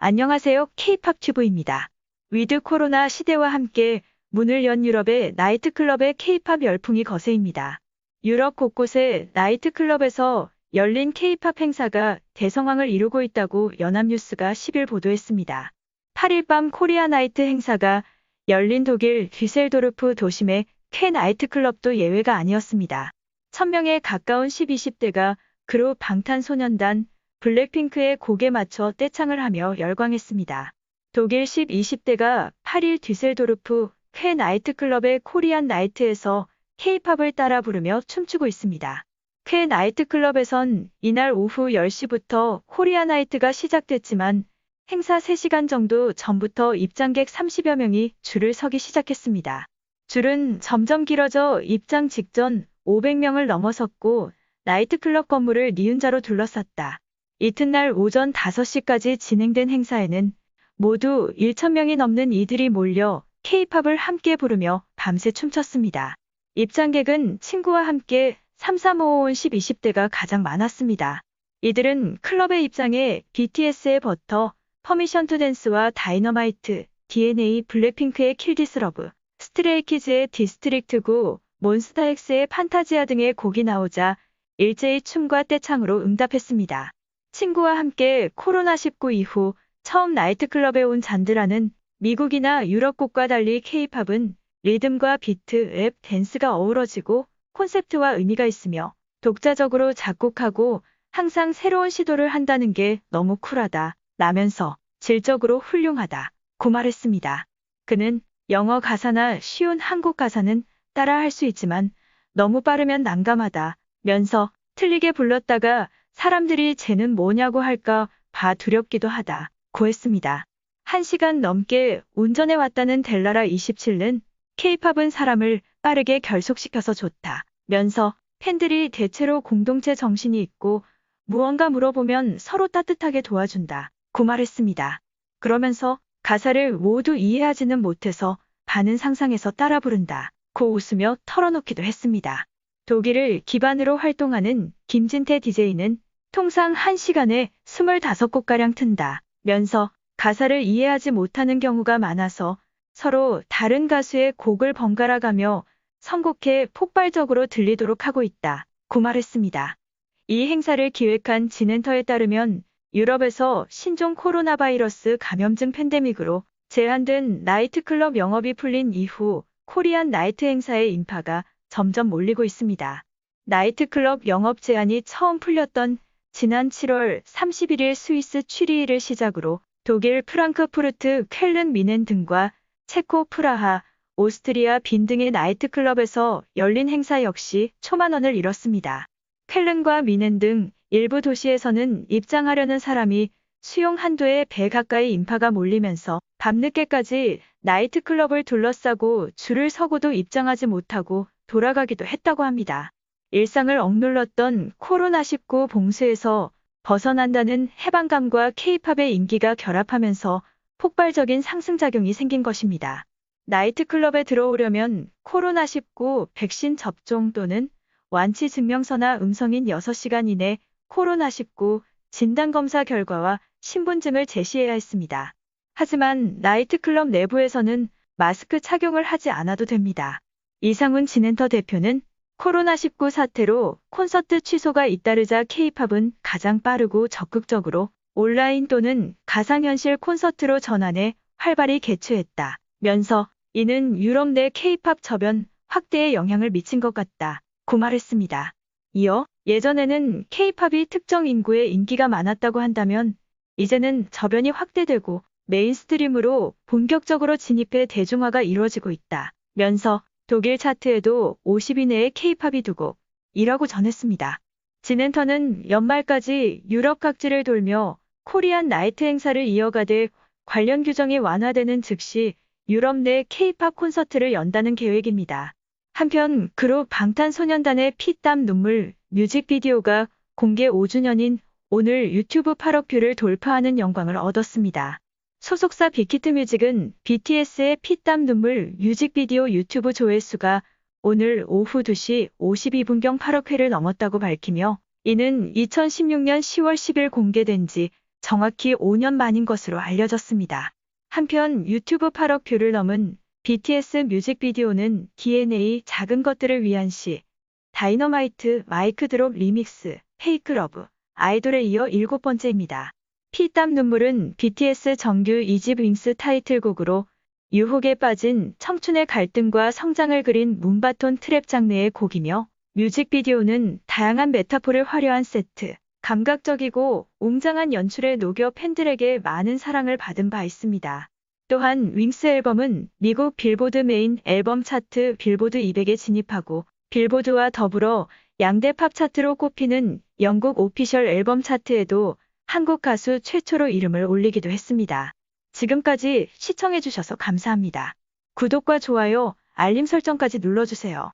안녕하세요. K-팝 튜브입니다. 위드 코로나 시대와 함께 문을 연 유럽의 나이트클럽의 K-팝 열풍이 거세입니다. 유럽 곳곳의 나이트클럽에서 열린 K-팝 행사가 대성황을 이루고 있다고 연합뉴스가 10일 보도했습니다. 8일 밤 코리아 나이트 행사가 열린 독일 듀셀도르프 도심의 K 나이트클럽도 예외가 아니었습니다. 1000명에 가까운 10-20대가 그룹 방탄소년단 블랙핑크의 곡에 맞춰 떼창을 하며 열광했습니다. 독일 10-20대가 8일 듀셀도르프 K 나이트클럽의 코리안 나이트에서 K-팝을 따라 부르며 춤추고 있습니다. K 나이트클럽에선 이날 오후 10시부터 코리아 나이트가 시작됐지만 행사 3시간 정도 전부터 입장객 30여 명이 줄을 서기 시작했습니다. 줄은 점점 길어져 입장 직전 500명을 넘어섰고 나이트클럽 건물을 니은자로 둘러쌌다. 이튿날 오전 5시까지 진행된 행사에는 모두 1,000명이 넘는 이들이 몰려 K-팝을 함께 부르며 밤새 춤췄습니다. 입장객은 친구와 함께 3355온 10-20대가 가장 많았습니다. 이들은 클럽에 입장해 BTS의 버터, 퍼미션 투 댄스와 다이너마이트, DNA, 블랙핑크의 킬 디스 러브, 스트레이키즈의 디스트릭트 9, 몬스타엑스의 판타지아 등의 곡이 나오자 일제히 춤과 떼창으로 응답했습니다. 친구와 함께 코로나19 이후 처음 나이트클럽에 온 잔드라는 미국이나 유럽 곡과 달리 K-팝은 리듬과 비트, 랩, 댄스가 어우러지고 콘셉트와 의미가 있으며 독자적으로 작곡하고 항상 새로운 시도를 한다는 게 너무 쿨하다, 라면서 질적으로 훌륭하다, 고 말했습니다. 그는 영어 가사나 쉬운 한국 가사는 따라 할 수 있지만 너무 빠르면 난감하다, 면서 틀리게 불렀다가 사람들이 쟤는 뭐냐고 할까 봐 두렵기도 하다, 고 했습니다. 1시간 넘게 운전해 왔다는 델라라 27는 K-팝은 사람을 빠르게 결속시켜서 좋다, 면서 팬들이 대체로 공동체 정신이 있고 무언가 물어보면 서로 따뜻하게 도와준다, 고 말했습니다. 그러면서 가사를 모두 이해하지는 못해서 반은 상상해서 따라 부른다, 고 웃으며 털어놓기도 했습니다. 독일을 기반으로 활동하는 김진태 DJ는 통상 1시간에 25곡가량 튼다, 면서 가사를 이해하지 못하는 경우가 많아서 서로 다른 가수의 곡을 번갈아 가며 선곡해 폭발적으로 들리도록 하고 있다, 고 말했습니다. 이 행사를 기획한 진엔터에 따르면 유럽에서 신종 코로나 바이러스 감염증 팬데믹으로 제한된 나이트클럽 영업이 풀린 이후 코리안 나이트 행사의 인파가 점점 몰리고 있습니다. 나이트클럽 영업 제한이 처음 풀렸던 지난 7월 31일 스위스 취리히를 시작으로 독일 프랑크푸르트, 쾰른, 미넨 등과 체코 프라하, 오스트리아 빈 등의 나이트클럽에서 열린 행사 역시 초만원을 잃었습니다. 쾰른과 미넨 등 일부 도시에서는 입장하려는 사람이 수용 한도에 배 가까이 인파가 몰리면서 밤늦게까지 나이트클럽을 둘러싸고 줄을 서고도 입장하지 못하고 돌아가기도 했다고 합니다. 일상을 억눌렀던 코로나19 봉쇄에서 벗어난다는 해방감과 K-팝의 인기가 결합하면서 폭발적인 상승작용이 생긴 것입니다. 나이트클럽에 들어오려면 코로나19 백신 접종 또는 완치 증명서나 음성인 6시간 이내 코로나19 진단검사 결과와 신분증을 제시해야 했습니다. 하지만 나이트클럽 내부에서는 마스크 착용을 하지 않아도 됩니다. 이상훈 진엔터 대표는 코로나19 사태로 콘서트 취소가 잇따르자 K-팝은 가장 빠르고 적극적으로 온라인 또는 가상현실 콘서트로 전환해 활발히 개최했다, 면서 이는 유럽 내 K-팝 저변 확대에 영향을 미친 것 같다, 고 말했습니다. 이어 예전에는 K-팝이 특정 인구에 인기가 많았다고 한다면 이제는 저변이 확대되고 메인스트림으로 본격적으로 진입해 대중화가 이루어지고 있다, 면서 독일 차트에도 50위 내에 K-팝이 두고 이라고 전했습니다. 진엔터는 연말까지 유럽 각지를 돌며 코리안 나이트 행사를 이어가되 관련 규정이 완화되는 즉시 유럽 내 K-팝 콘서트를 연다는 계획입니다. 한편 그룹 방탄소년단의 피땀 눈물 뮤직비디오가 공개 5주년인 오늘 유튜브 8억 뷰를 돌파하는 영광을 얻었습니다. 소속사 빅히트뮤직은 BTS의 피땀 눈물 뮤직비디오 유튜브 조회수가 오늘 오후 2시 52분경 8억 회를 넘었다고 밝히며 이는 2016년 10월 10일 공개된 지 정확히 5년 만인 것으로 알려졌습니다. 한편 유튜브 8억 뷰를 넘은 BTS 뮤직비디오는 DNA 작은 것들을 위한 시, 다이너마이트, 마이크 드롭 리믹스, 페이크 러브, 아이돌에 이어 7번째입니다. 피땀 눈물은 BTS 정규 2집 윙스 타이틀곡으로 유혹에 빠진 청춘의 갈등과 성장을 그린 문바톤 트랩 장르의 곡이며 뮤직비디오는 다양한 메타포를 화려한 세트, 감각적이고 웅장한 연출에 녹여 팬들에게 많은 사랑을 받은 바 있습니다. 또한 윙스 앨범은 미국 빌보드 메인 앨범 차트 빌보드 200에 진입하고 빌보드와 더불어 양대 팝 차트로 꼽히는 영국 오피셜 앨범 차트에도 한국 가수 최초로 이름을 올리기도 했습니다. 지금까지 시청해주셔서 감사합니다. 구독과 좋아요, 알림 설정까지 눌러주세요.